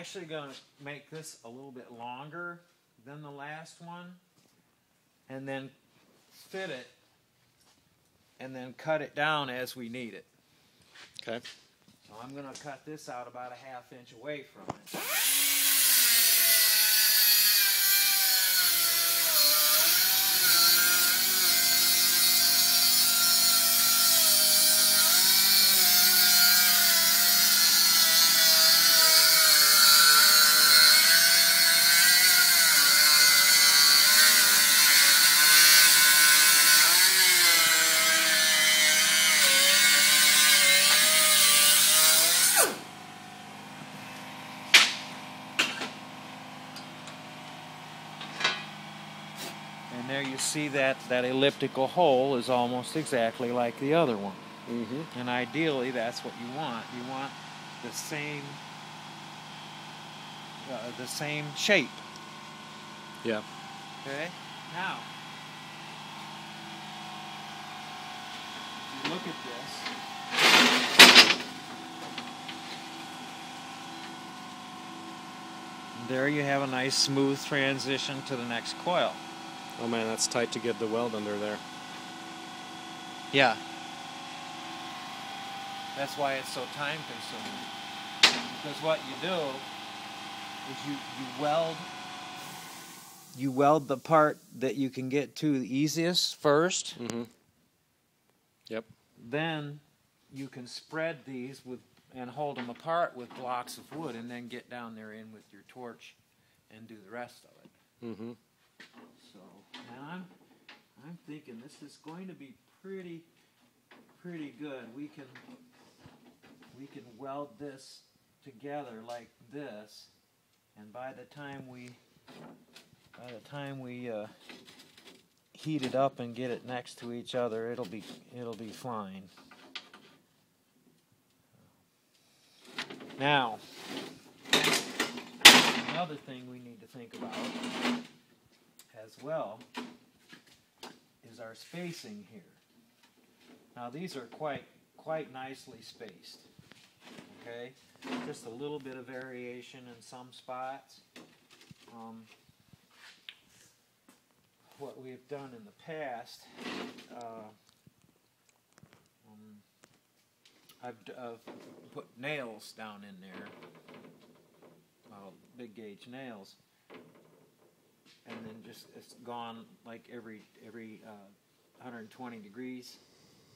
actually going to make this a little bit longer than the last one, and then fit it, and then cut it down as we need it. Okay. So I'm going to cut this out about a 1/2 inch away from it. And there you see that elliptical hole is almost exactly like the other one. Mm-hmm. And ideally, that's what you want. You want the same shape. Yeah. Okay. Now, if you look at this, there you have a nice smooth transition to the next coil. Oh man, that's tight to get the weld under there. Yeah. That's why it's so time consuming. Because what you do is you weld the part that you can get to the easiest first. Mm-hmm. Yep. Then you can spread these and hold them apart with blocks of wood, and then get down there in with your torch and do the rest of it. Mm-hmm. So, and I'm thinking this is going to be pretty good. We can weld this together like this, and by the time we heat it up and get it next to each other, it'll be fine. Now, another thing we need to think about as well is our spacing here. Now these are quite nicely spaced. Okay, just a little bit of variation in some spots. What we've done in the past, I've put nails down in there, big gauge nails, and then just it's gone like every 120 degrees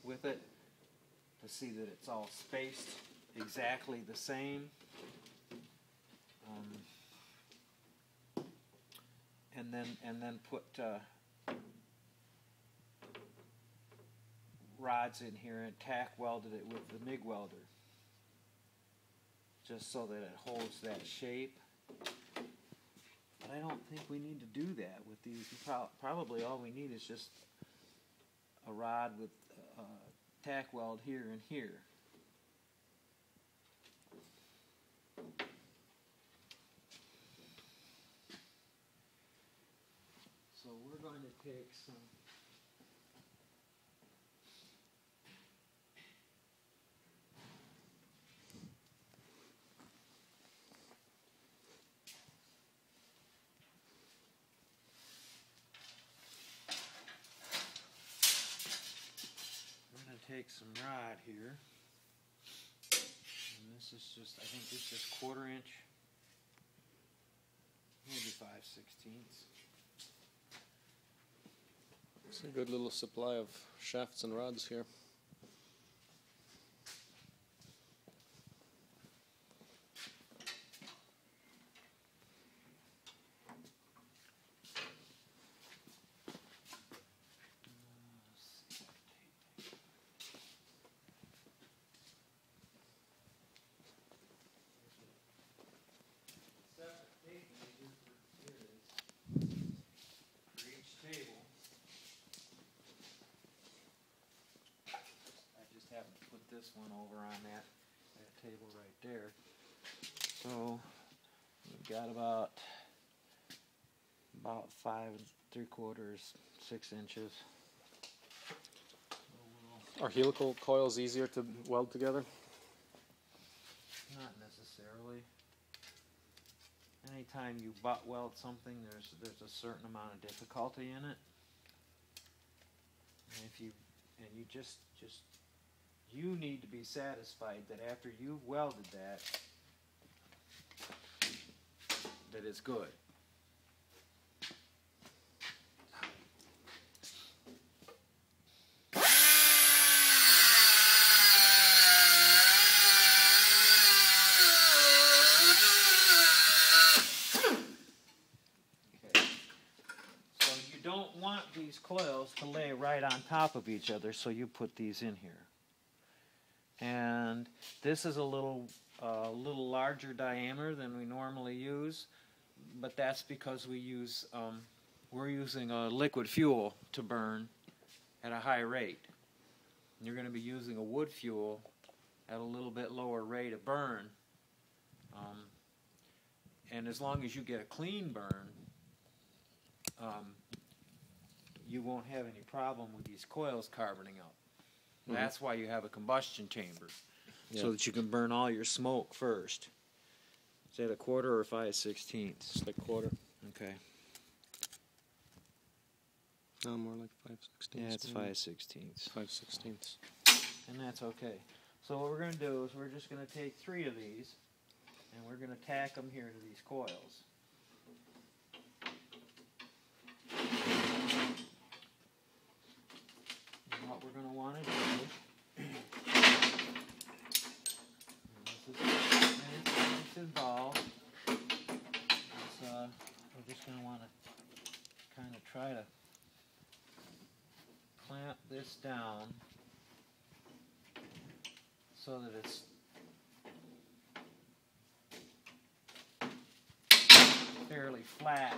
with it to see that it's all spaced exactly the same. And then put rods in here and tack welded it with the MIG welder, just so that it holds that shape. But I don't think we need to do that with these. Probably all we need is just a rod with tack weld here and here. So we're going to take some rod here, and this is just, I think this is 1/4 inch, maybe 5/16. It's a good little supply of shafts and rods here. This one over on that table right there. So we've got about 5 3/4, 6 inches. So Are helical coils easier to weld together? not necessarily. anytime you butt weld something, there's a certain amount of difficulty in it. And if you you need to be satisfied that after you've welded that it's good. These coils to lay right on top of each other, so you put these in here. And this is a little larger diameter than we normally use, but that's because we're using a liquid fuel to burn at a high rate. And you're going to be using a wood fuel at a little bit lower rate of burn. And as long as you get a clean burn, you won't have any problem with these coils carboning up. Mm-hmm. That's why you have a combustion chamber, so that you can burn all your smoke first. Is that a quarter or 5/16? It's like quarter. Okay. No, more like 5/16. Yeah, it's 5/16. 5/16. And that's okay. So what we're going to do is we're just going to take 3 of these, and we're going to tack them here to these coils. What we're going to want to do, this is involved, we're just going to want to kind of try to clamp this down so that it's fairly flat.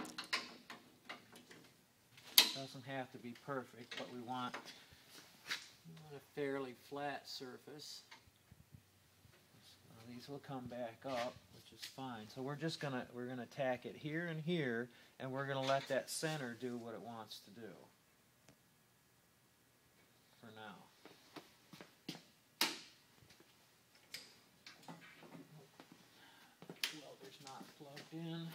Doesn't have to be perfect, but we want a fairly flat surface. So these will come back up, which is fine. So we're gonna tack it here and here, and we're gonna let that center do what it wants to do for now. Welder's not plugged in.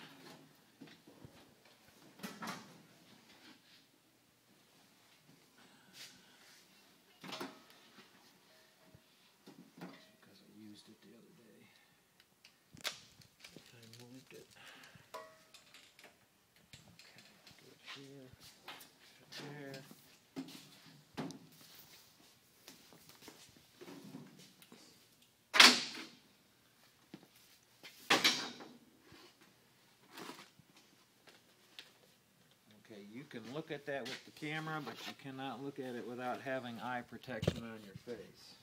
The other day, I moved it. Okay, good here, there. Okay, you can look at that with the camera, but you cannot look at it without having eye protection on your face.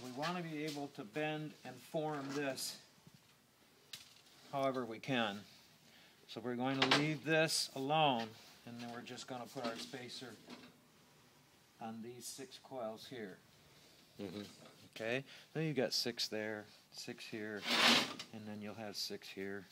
We want to be able to bend and form this however we can. So we're going to leave this alone, and then we're just going to put our spacer on these 6 coils here. Mm-hmm. Okay, so you've got 6 there, 6 here, and then you'll have 6 here,